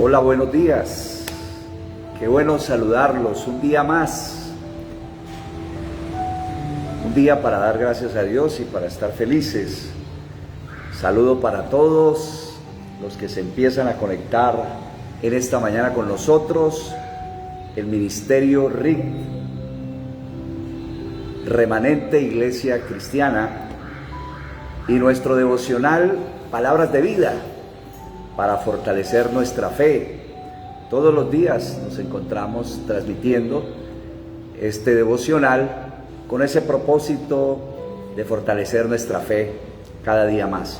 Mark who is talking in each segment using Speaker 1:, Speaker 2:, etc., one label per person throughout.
Speaker 1: Hola, buenos días. Qué bueno saludarlos un día más. Un día para dar gracias a Dios y para estar felices. Saludo para todos los que se empiezan a conectar en esta mañana con nosotros. El Ministerio RIC, Remanente Iglesia Cristiana, y nuestro devocional Palabras de Vida, para fortalecer nuestra fe. Todos los días nos encontramos transmitiendo este devocional con ese propósito de fortalecer nuestra fe cada día más.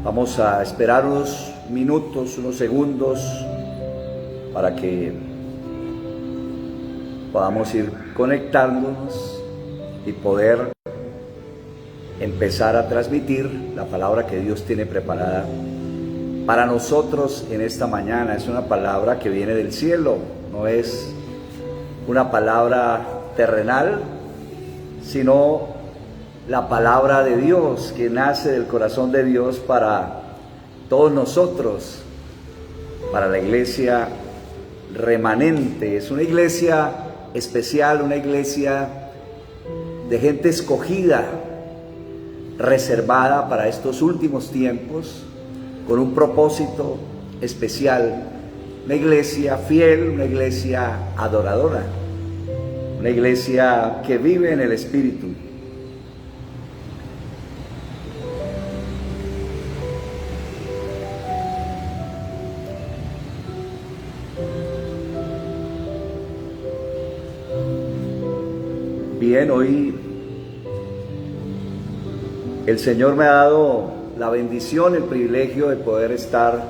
Speaker 1: Vamos a esperar unos minutos, unos segundos, para que podamos ir conectándonos y poder empezar a transmitir la palabra que Dios tiene preparada para nosotros en esta mañana. Es una palabra que viene del cielo, no es una palabra terrenal, sino la palabra de Dios que nace del corazón de Dios para todos nosotros, para la iglesia remanente. Es una iglesia especial, una iglesia de gente escogida, reservada para estos últimos tiempos, con un propósito especial. Una iglesia fiel, una iglesia adoradora, una iglesia que vive en el Espíritu. Bien, hoy el Señor me ha dado la bendición, el privilegio de poder estar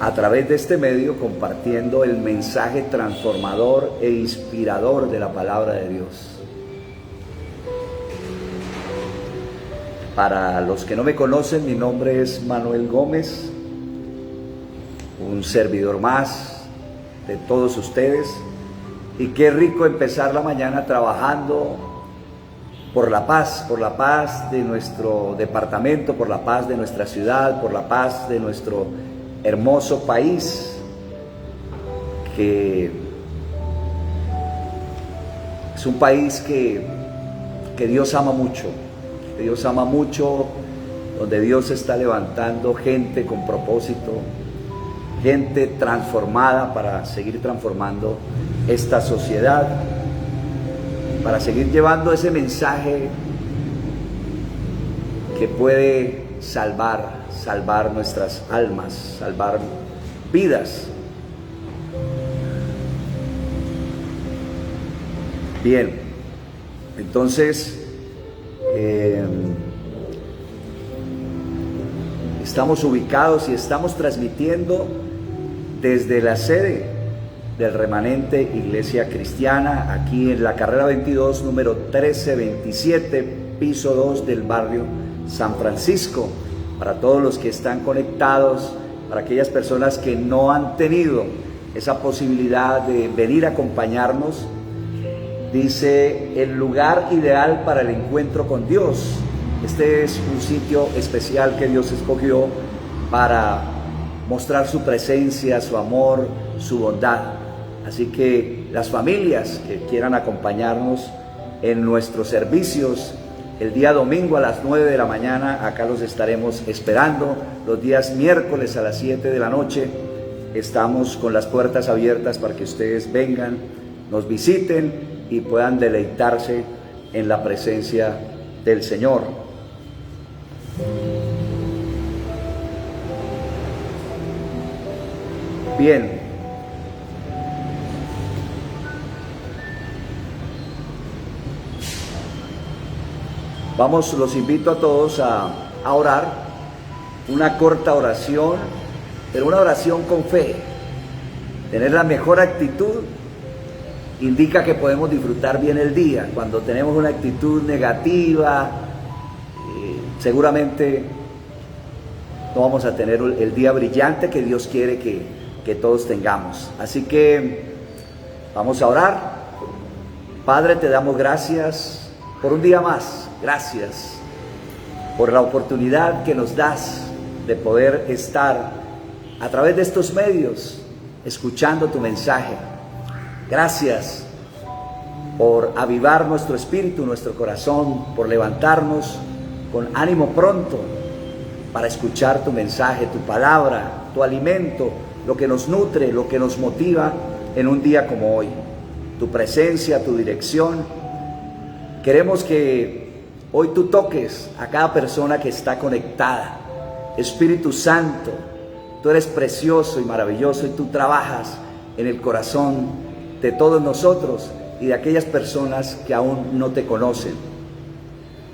Speaker 1: a través de este medio compartiendo el mensaje transformador e inspirador de la palabra de Dios. Para los que no me conocen, mi nombre es Manuel Gómez, un servidor más de todos ustedes. Y qué rico empezar la mañana trabajando por la paz de nuestro departamento, por la paz de nuestra ciudad, por la paz de nuestro hermoso país, que es un país que Dios ama mucho, donde Dios está levantando gente con propósito, gente transformada para seguir transformando esta sociedad, para seguir llevando ese mensaje que puede salvar nuestras almas, salvar vidas. Bien, entonces estamos ubicados y estamos transmitiendo desde la sede del Remanente Iglesia Cristiana, aquí en la carrera 22, número 1327, piso 2 del barrio San Francisco. Para todos los que están conectados, para aquellas personas que no han tenido esa posibilidad de venir a acompañarnos, dice: el lugar ideal para el encuentro con Dios. Este es un sitio especial que Dios escogió para mostrar su presencia, su amor, su bondad. Así que las familias que quieran acompañarnos en nuestros servicios el día domingo a las 9 de la mañana, acá los estaremos esperando. Los días miércoles a las 7 de la noche estamos con las puertas abiertas para que ustedes vengan, nos visiten y puedan deleitarse en la presencia del Señor. Bien. Vamos, los invito a todos a orar, una corta oración, pero una oración con fe. Tener la mejor actitud indica que podemos disfrutar bien el día. Cuando tenemos una actitud negativa, seguramente no vamos a tener el día brillante que Dios quiere que todos tengamos. Así que Vamos a orar. Padre, te damos gracias por un día más. Gracias por la oportunidad que nos das de poder estar a través de estos medios escuchando tu mensaje. Gracias por avivar nuestro espíritu, nuestro corazón, por levantarnos con ánimo pronto para escuchar tu mensaje, tu palabra, tu alimento, lo que nos nutre, lo que nos motiva en un día como hoy. Tu presencia, tu dirección. Queremos que hoy tú toques a cada persona que está conectada. Espíritu Santo, tú eres precioso y maravilloso y tú trabajas en el corazón de todos nosotros y de aquellas personas que aún no te conocen.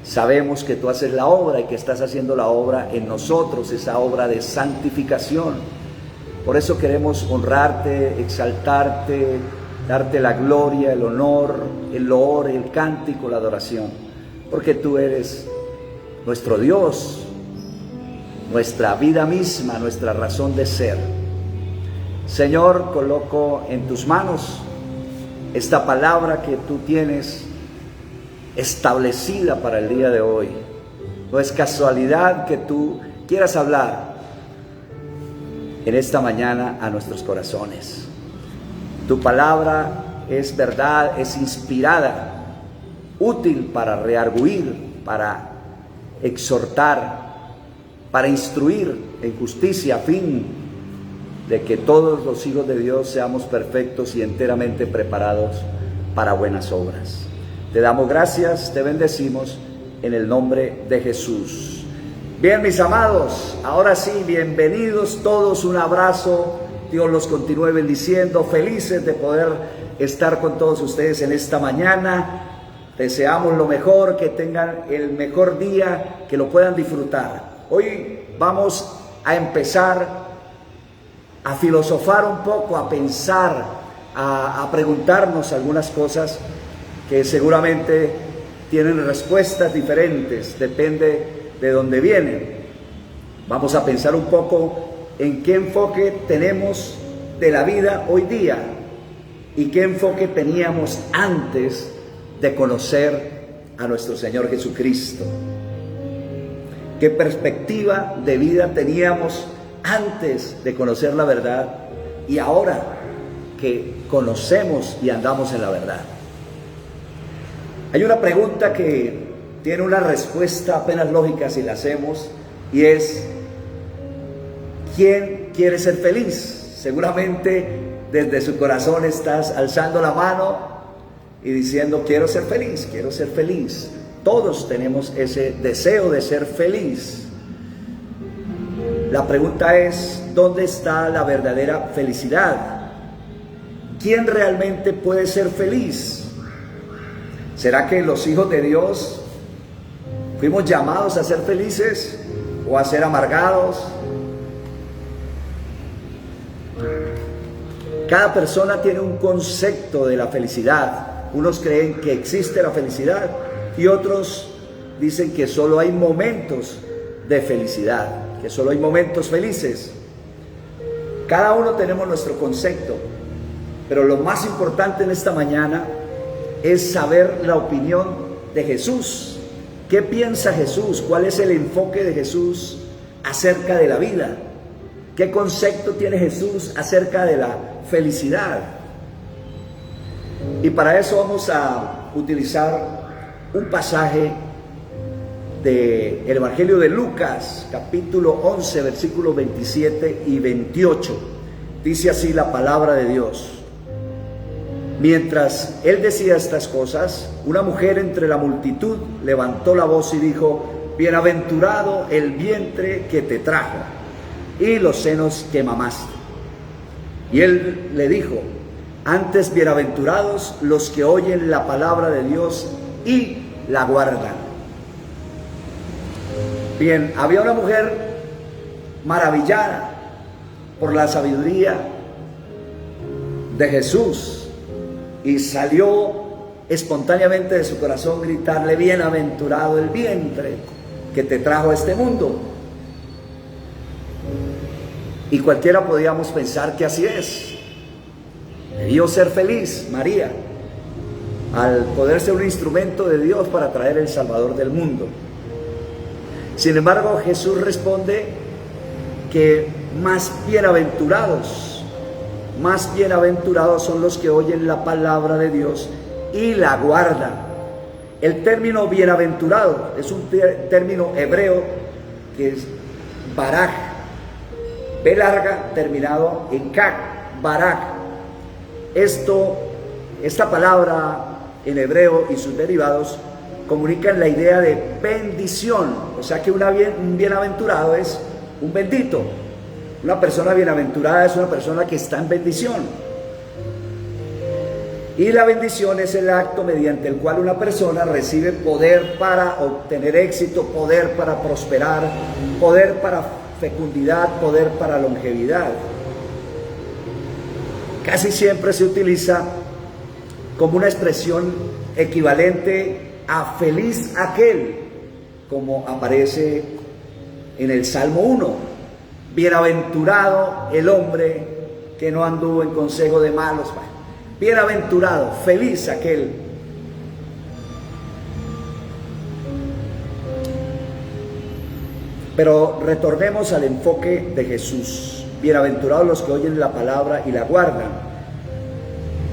Speaker 1: Sabemos que tú haces la obra y que estás haciendo la obra en nosotros, esa obra de santificación. Por eso queremos honrarte, exaltarte, darte la gloria, el honor, el loor, el cántico, la adoración. Porque tú eres nuestro Dios, nuestra vida misma, nuestra razón de ser. Señor, coloco en tus manos esta palabra que tú tienes establecida para el día de hoy. No es casualidad que tú quieras hablar en esta mañana a nuestros corazones. Tu palabra es verdad, es inspirada, útil para rearguir, para exhortar, para instruir en justicia, a fin de que todos los hijos de Dios seamos perfectos y enteramente preparados para buenas obras. Te damos gracias, te bendecimos en el nombre de Jesús. Bien, mis amados, ahora sí, bienvenidos todos, un abrazo, Dios los continúe bendiciendo, felices de poder estar con todos ustedes en esta mañana. Deseamos lo mejor, que tengan el mejor día, que lo puedan disfrutar. Hoy vamos a empezar a filosofar un poco, a pensar, a preguntarnos algunas cosas que seguramente tienen respuestas diferentes, depende de dónde vienen. Vamos a pensar un poco en qué enfoque tenemos de la vida hoy día y qué enfoque teníamos antes de conocer a nuestro Señor Jesucristo. ¿Qué perspectiva de vida teníamos antes de conocer la verdad y ahora que conocemos y andamos en la verdad? Hay una pregunta que tiene una respuesta apenas lógica si la hacemos, y es: ¿quién quiere ser feliz? Seguramente desde su corazón estás alzando la mano y diciendo: quiero ser feliz, quiero ser feliz. Todos tenemos ese deseo de ser feliz. La pregunta es: ¿dónde está la verdadera felicidad? ¿Quién realmente puede ser feliz? ¿Será que los hijos de Dios fuimos llamados a ser felices o a ser amargados? Cada persona tiene un concepto de la felicidad. Unos creen que existe la felicidad y otros dicen que solo hay momentos de felicidad, que solo hay momentos felices. Cada uno tenemos nuestro concepto, pero lo más importante en esta mañana es saber la opinión de Jesús. ¿Qué piensa Jesús? ¿Cuál es el enfoque de Jesús acerca de la vida? ¿Qué concepto tiene Jesús acerca de la felicidad? Y para eso vamos a utilizar un pasaje del Evangelio de Lucas, capítulo 11, versículos 27 y 28. Dice así la palabra de Dios: mientras él decía estas cosas, una mujer entre la multitud levantó la voz y dijo: bienaventurado el vientre que te trajo y los senos que mamaste. Y él le dijo: antes bienaventurados los que oyen la palabra de Dios y la guardan. Bien, había una mujer maravillada por la sabiduría de Jesús y salió espontáneamente de su corazón gritarle: bienaventurado el vientre que te trajo a este mundo. Y cualquiera podíamos pensar que así es. Debió ser feliz María al poder ser un instrumento de Dios para traer el Salvador del mundo. Sin embargo, Jesús responde que más bienaventurados son los que oyen la palabra de Dios y la guardan. El término bienaventurado es un término hebreo que es barak, B larga terminado en kak, barak. Esta palabra en hebreo y sus derivados comunican la idea de bendición, o sea que un bienaventurado es un bendito. Una persona bienaventurada es una persona que está en bendición. Y la bendición es el acto mediante el cual una persona recibe poder para obtener éxito, poder para prosperar, poder para fecundidad, poder para longevidad. Casi siempre se utiliza como una expresión equivalente a feliz aquel, como aparece en el Salmo 1. Bienaventurado el hombre que no anduvo en consejo de malos. Bienaventurado, feliz aquel. Pero retornemos al enfoque de Jesús. Bienaventurados los que oyen la palabra y la guardan.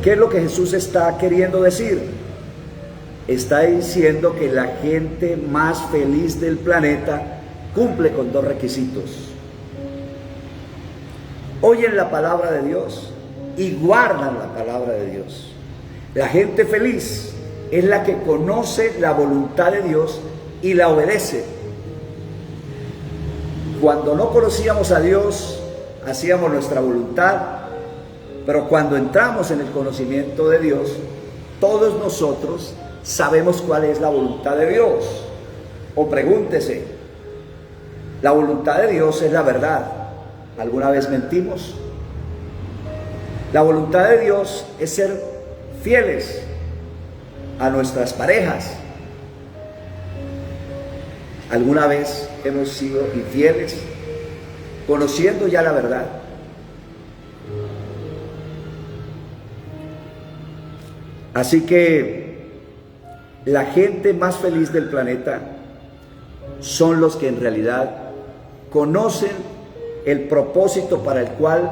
Speaker 1: ¿Qué es lo que Jesús está queriendo decir? Está diciendo que la gente más feliz del planeta cumple con dos requisitos. Oyen la palabra de Dios y guardan la palabra de Dios. La gente feliz es la que conoce la voluntad de Dios y la obedece. Cuando no conocíamos a Dios, hacíamos nuestra voluntad, pero cuando entramos en el conocimiento de Dios, todos nosotros sabemos cuál es la voluntad de Dios. O pregúntese, la voluntad de Dios es la verdad. ¿Alguna vez mentimos? La voluntad de Dios es ser fieles a nuestras parejas. ¿Alguna vez hemos sido infieles conociendo ya la verdad? Así que la gente más feliz del planeta son los que en realidad conocen el propósito para el cual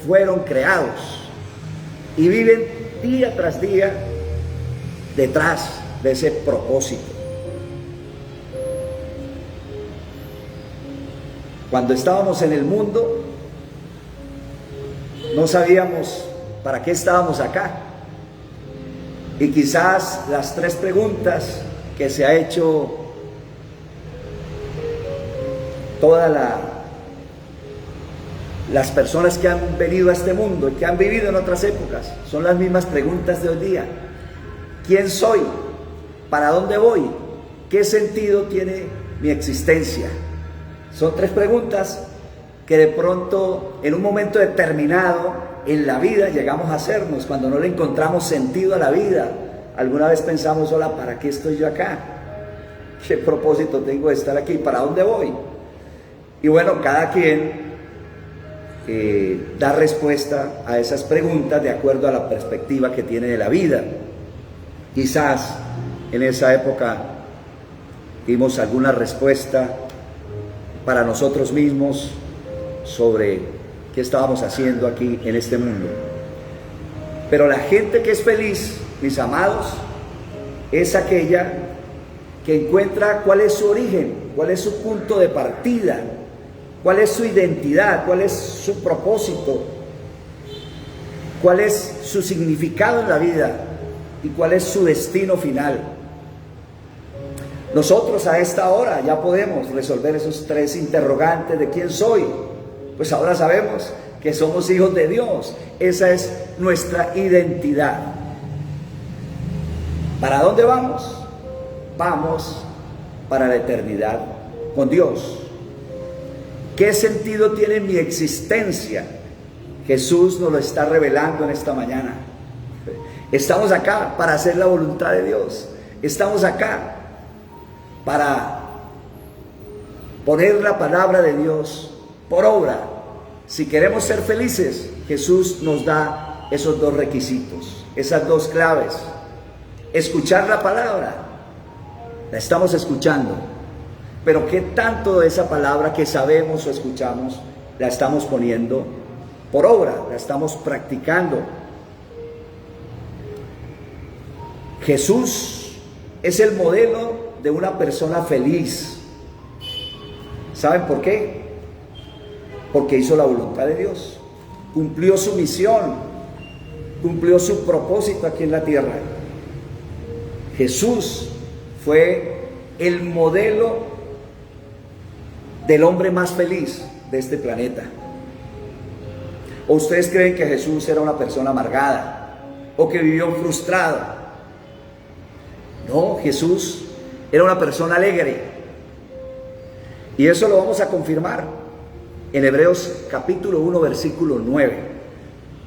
Speaker 1: fueron creados y viven día tras día detrás de ese propósito. Cuando estábamos en el mundo, no sabíamos para qué estábamos acá. Y quizás las tres preguntas que se ha hecho las personas que han venido a este mundo y que han vivido en otras épocas son las mismas preguntas de hoy día. ¿Quién soy? ¿Para dónde voy? ¿Qué sentido tiene mi existencia? Son tres preguntas que de pronto en un momento determinado en la vida llegamos a hacernos cuando no le encontramos sentido a la vida. Alguna vez pensamos, hola, ¿para qué estoy yo acá? ¿Qué propósito tengo de estar aquí? ¿Para dónde voy? Y bueno, cada quien da respuesta a esas preguntas de acuerdo a la perspectiva que tiene de la vida. Quizás en esa época dimos alguna respuesta para nosotros mismos sobre qué estábamos haciendo aquí en este mundo. Pero la gente que es feliz, mis amados, es aquella que encuentra cuál es su origen, cuál es su punto de partida, cuál es su identidad, cuál es su propósito, cuál es su significado en la vida y cuál es su destino final. Nosotros a esta hora ya podemos resolver esos tres interrogantes de quién soy. Pues ahora sabemos que somos hijos de Dios. Esa es nuestra identidad. ¿Para dónde vamos? Vamos para la eternidad con Dios. ¿Qué sentido tiene mi existencia? Jesús nos lo está revelando en esta mañana. Estamos acá para hacer la voluntad de Dios. Estamos acá para poner la palabra de Dios por obra. Si queremos ser felices, Jesús nos da esos dos requisitos, esas dos claves. Escuchar la palabra, la estamos escuchando, pero ¿qué tanto de esa palabra que sabemos o escuchamos la estamos poniendo por obra, la estamos practicando? Jesús es el modelo de una persona feliz. ¿Saben por qué? Porque hizo la voluntad de Dios, cumplió su misión, cumplió su propósito aquí en la tierra. Jesús fue el modelo del hombre más feliz de este planeta. ¿O ustedes creen que Jesús era una persona amargada o que vivió frustrado? No, Jesús era una persona alegre. Y eso lo vamos a confirmar en Hebreos capítulo 1, versículo 9.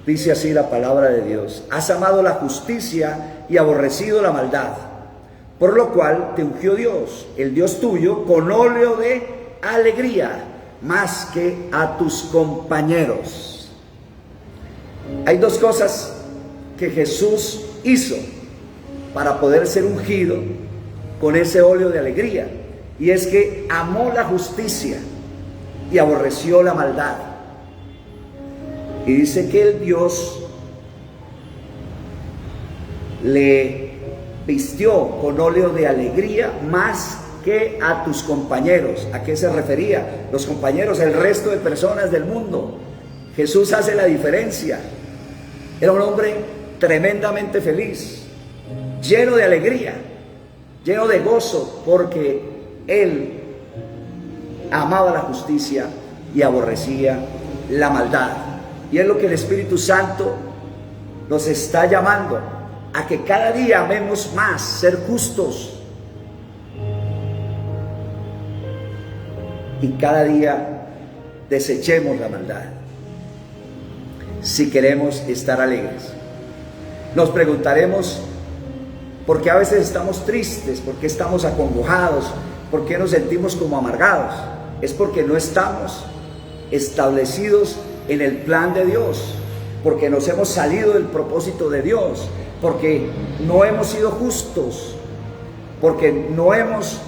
Speaker 1: Dice así la palabra de Dios: has amado la justicia y aborrecido la maldad, por lo cual te ungió Dios, el Dios tuyo, con óleo de alegría, más que a tus compañeros. Hay dos cosas que Jesús hizo para poder ser ungido con ese óleo de alegría, y es que amó la justicia y aborreció la maldad. Y dice que el Dios le vistió con óleo de alegría más que a tus compañeros. ¿A qué se refería? Los compañeros, el resto de personas del mundo. Jesús hace la diferencia. Era un hombre tremendamente feliz, lleno de alegría, lleno de gozo, porque él amaba la justicia y aborrecía la maldad. Y es lo que el Espíritu Santo nos está llamando, a que cada día amemos más ser justos, y cada día desechemos la maldad, si queremos estar alegres. Nos preguntaremos por qué a veces estamos tristes, por qué estamos acongojados, por qué nos sentimos como amargados. Es porque no estamos establecidos en el plan de Dios, porque nos hemos salido del propósito de Dios, porque no hemos sido justos, porque no hemos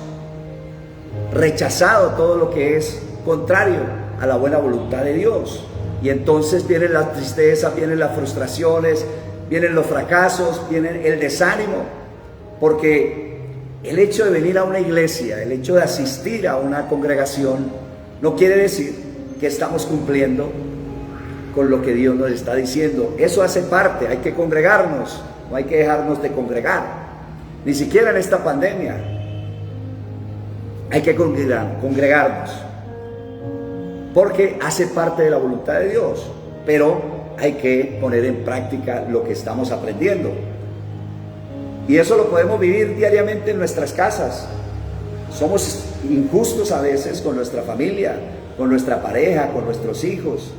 Speaker 1: rechazado todo lo que es contrario a la buena voluntad de Dios. Y entonces vienen las tristezas, vienen las frustraciones, vienen los fracasos, viene el desánimo, porque el hecho de venir a una iglesia, el hecho de asistir a una congregación, no quiere decir que estamos cumpliendo con lo que Dios nos está diciendo. Eso hace parte, hay que congregarnos, no hay que dejarnos de congregar, ni siquiera en esta pandemia. Hay que congregarnos, porque hace parte de la voluntad de Dios, pero hay que poner en práctica lo que estamos aprendiendo. Y eso lo podemos vivir diariamente en nuestras casas. Somos injustos a veces con nuestra familia, con nuestra pareja, con nuestros hijos.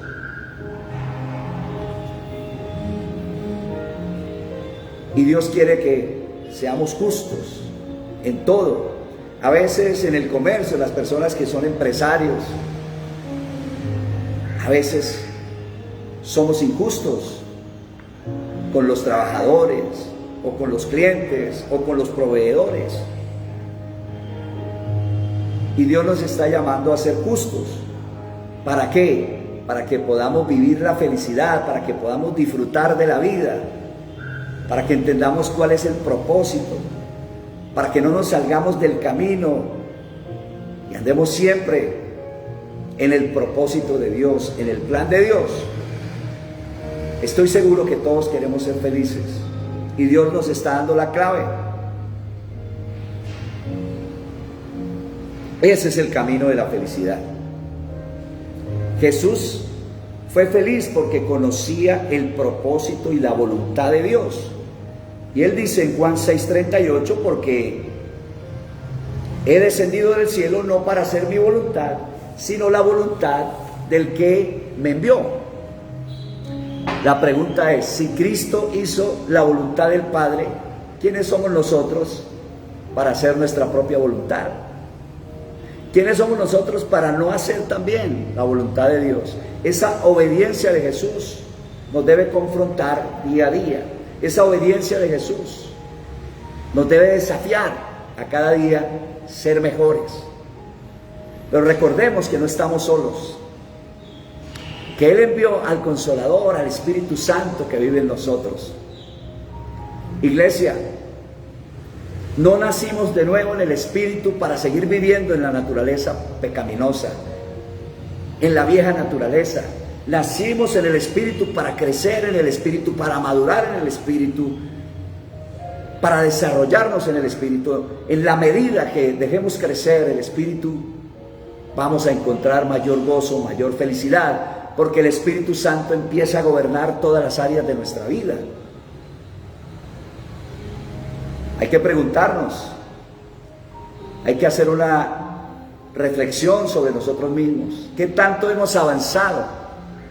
Speaker 1: Y Dios quiere que seamos justos en todo. A veces en el comercio, las personas que son empresarios, a veces somos injustos con los trabajadores, o con los clientes, o con los proveedores. Y Dios nos está llamando a ser justos. ¿Para qué? Para que podamos vivir la felicidad, para que podamos disfrutar de la vida, para que entendamos cuál es el propósito, para que no nos salgamos del camino y andemos siempre en el propósito de Dios, en el plan de Dios. Estoy seguro que todos queremos ser felices, y Dios nos está dando la clave. Ese es el camino de la felicidad. Jesús fue feliz porque conocía el propósito y la voluntad de Dios. Y él dice en Juan 6:38, porque he descendido del cielo no para hacer mi voluntad, sino la voluntad del que me envió. La pregunta es, si Cristo hizo la voluntad del Padre, ¿quiénes somos nosotros para hacer nuestra propia voluntad? ¿Quiénes somos nosotros para no hacer también la voluntad de Dios? Esa obediencia de Jesús nos debe confrontar día a día. Esa obediencia de Jesús nos debe desafiar a cada día ser mejores. Pero recordemos que no estamos solos, que Él envió al Consolador, al Espíritu Santo que vive en nosotros. Iglesia, no nacimos de nuevo en el Espíritu para seguir viviendo en la naturaleza pecaminosa, en la vieja naturaleza. Nacimos en el Espíritu para crecer en el Espíritu, para madurar en el Espíritu, para desarrollarnos en el Espíritu. En la medida que dejemos crecer el Espíritu, vamos a encontrar mayor gozo, mayor felicidad, porque el Espíritu Santo empieza a gobernar todas las áreas de nuestra vida. Hay que preguntarnos, hay que hacer una reflexión sobre nosotros mismos. ¿Qué tanto hemos avanzado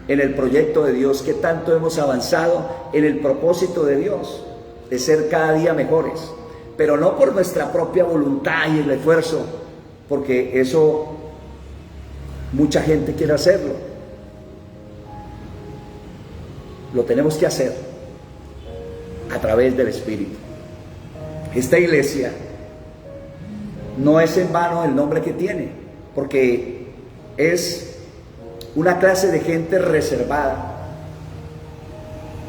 Speaker 1: en el proyecto de Dios? ¿Qué tanto hemos avanzado en el propósito de Dios? De ser cada día mejores, pero no por nuestra propia voluntad y el esfuerzo, porque eso mucha gente quiere hacerlo. Lo tenemos que hacer a través del Espíritu. Esta iglesia no es en vano el nombre que tiene, porque es una clase de gente reservada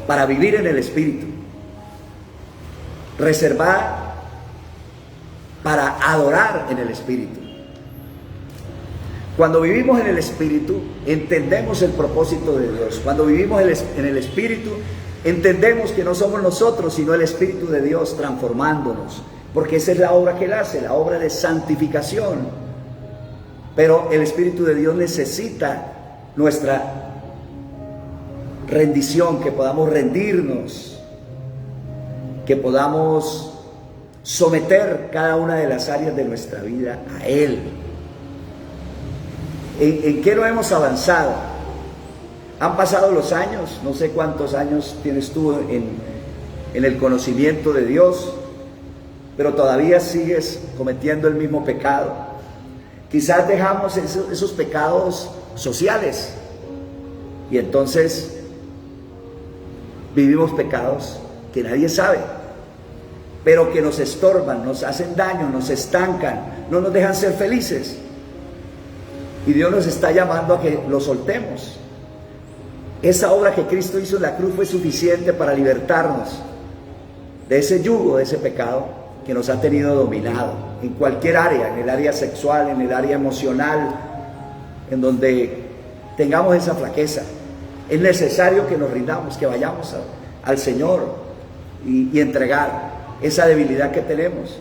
Speaker 1: para vivir en el Espíritu, reservada para adorar en el Espíritu. Cuando vivimos en el Espíritu, entendemos el propósito de Dios. Cuando vivimos en el Espíritu, entendemos que no somos nosotros, sino el Espíritu de Dios transformándonos, porque esa es la obra que Él hace, la obra de santificación. Pero el Espíritu de Dios necesita nuestra rendición, que podamos rendirnos, que podamos someter cada una de las áreas de nuestra vida a Él. ¿En qué no hemos avanzado? Han pasado los años, no sé cuántos años tienes tú en el conocimiento de Dios, pero todavía sigues cometiendo el mismo pecado. Quizás dejamos esos pecados sociales y entonces vivimos pecados que nadie sabe, pero que nos estorban, nos hacen daño, nos estancan, no nos dejan ser felices. Y Dios nos está llamando a que lo soltemos. Esa obra que Cristo hizo en la cruz fue suficiente para libertarnos de ese yugo, de ese pecado que nos ha tenido dominado en cualquier área, en el área sexual, en el área emocional, en donde tengamos esa flaqueza. Es necesario que nos rindamos, que vayamos al Señor y entregar esa debilidad que tenemos,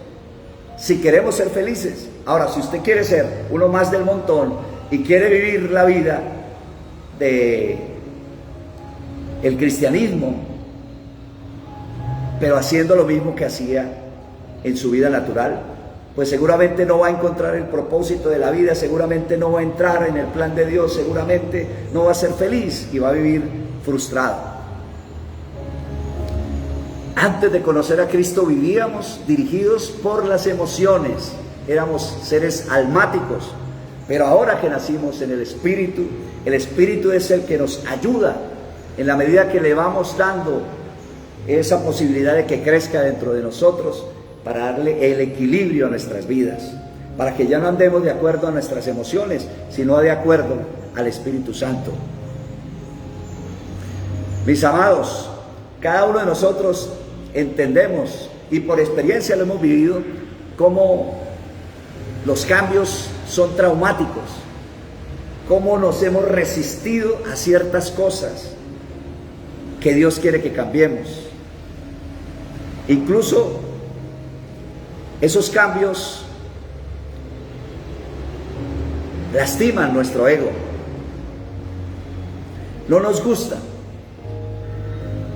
Speaker 1: si queremos ser felices. Ahora, si usted quiere ser uno más del montón y quiere vivir la vida de el cristianismo, pero haciendo lo mismo que hacía en su vida natural, pues seguramente no va a encontrar el propósito de la vida, seguramente no va a entrar en el plan de Dios, seguramente no va a ser feliz y va a vivir frustrado. Antes de conocer a Cristo vivíamos dirigidos por las emociones, éramos seres almáticos, pero ahora que nacimos en el Espíritu es el que nos ayuda en la medida que le vamos dando esa posibilidad de que crezca dentro de nosotros para darle el equilibrio a nuestras vidas, para que ya no andemos de acuerdo a nuestras emociones, sino de acuerdo al Espíritu Santo. Mis amados, cada uno de nosotros entendemos y por experiencia lo hemos vivido, cómo los cambios son traumáticos, cómo nos hemos resistido a ciertas cosas que Dios quiere que cambiemos. Incluso esos cambios lastiman nuestro ego, no nos gusta.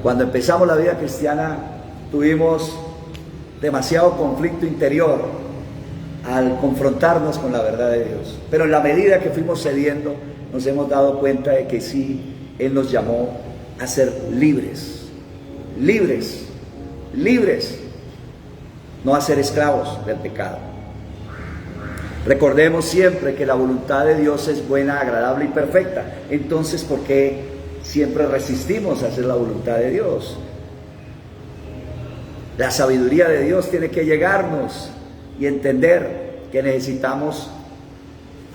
Speaker 1: Cuando empezamos la vida cristiana tuvimos demasiado conflicto interior al confrontarnos con la verdad de Dios, pero en la medida que fuimos cediendo nos hemos dado cuenta de que sí, Él nos llamó a ser libres, libres, libres, no a ser esclavos del pecado. Recordemos siempre que la voluntad de Dios es buena, agradable y perfecta. Entonces, ¿por qué siempre resistimos a hacer la voluntad de Dios. La sabiduría de Dios tiene que llegarnos y entender que necesitamos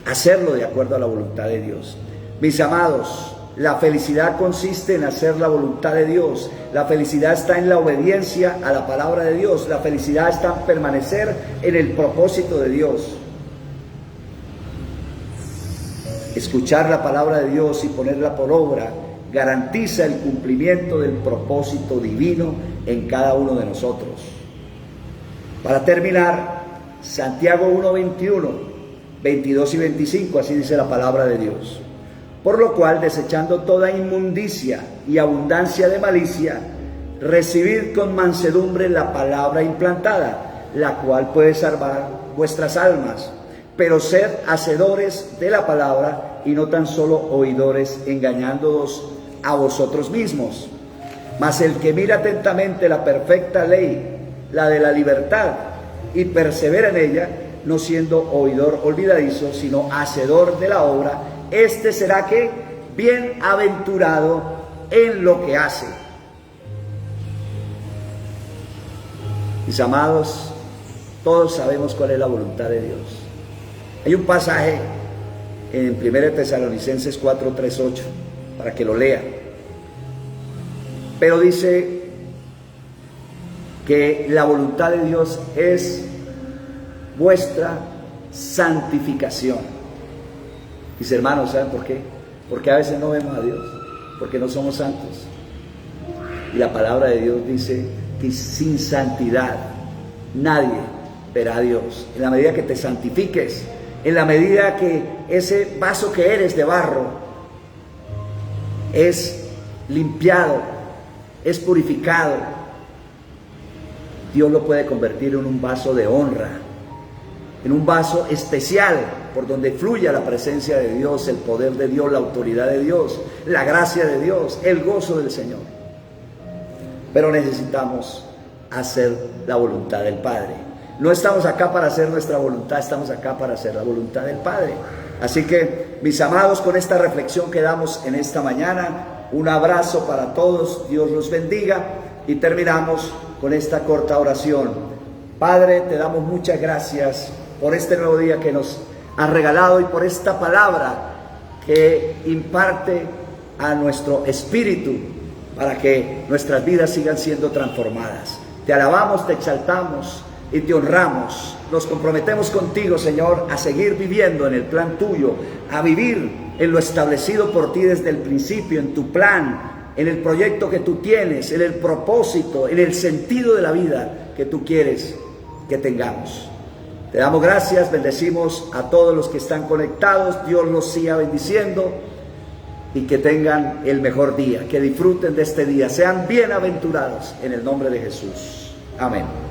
Speaker 1: hacerlo de acuerdo a la voluntad de Dios. Mis amados, la felicidad consiste en hacer la voluntad de Dios. La felicidad está en la obediencia a la palabra de Dios. La felicidad está en permanecer en el propósito de Dios. Escuchar la palabra de Dios y ponerla por obra garantiza el cumplimiento del propósito divino en cada uno de nosotros. Para terminar, Santiago 1:21, 22 y 25, así dice la palabra de Dios. Por lo cual, desechando toda inmundicia y abundancia de malicia, recibid con mansedumbre la palabra implantada, la cual puede salvar vuestras almas. Pero sed hacedores de la palabra y no tan solo oidores, engañándoos a vosotros mismos. Mas el que mira atentamente la perfecta ley, la de la libertad, y persevera en ella, no siendo oidor olvidadizo, sino hacedor de la obra, este será que bienaventurado en lo que hace. Mis amados, todos sabemos cuál es la voluntad de Dios. Hay un pasaje en 1 Tesalonicenses 4, 3, 8, para que lo lea. Pero dice que la voluntad de Dios es vuestra santificación. Mis hermanos, ¿saben por qué? Porque a veces no vemos a Dios, porque no somos santos. Y la palabra de Dios dice que sin santidad nadie verá a Dios. En la medida que te santifiques, en la medida que ese vaso que eres de barro es limpiado, es purificado, Dios lo puede convertir en un vaso de honra, en un vaso especial por donde fluya la presencia de Dios, el poder de Dios, la autoridad de Dios, la gracia de Dios, el gozo del Señor. Pero necesitamos hacer la voluntad del Padre. No estamos acá para hacer nuestra voluntad, estamos acá para hacer la voluntad del Padre. Así que, mis amados, con esta reflexión que damos en esta mañana, un abrazo para todos, Dios los bendiga, y terminamos con esta corta oración. Padre, te damos muchas gracias por este nuevo día que nos has regalado y por esta palabra que imparte a nuestro espíritu para que nuestras vidas sigan siendo transformadas. Te alabamos, te exaltamos y te honramos. Nos comprometemos contigo, Señor, a seguir viviendo en el plan tuyo, a vivir en lo establecido por ti desde el principio, en tu plan, en el proyecto que tú tienes, en el propósito, en el sentido de la vida que tú quieres que tengamos. Te damos gracias, bendecimos a todos los que están conectados, Dios los siga bendiciendo y que tengan el mejor día, que disfruten de este día, sean bienaventurados en el nombre de Jesús. Amén.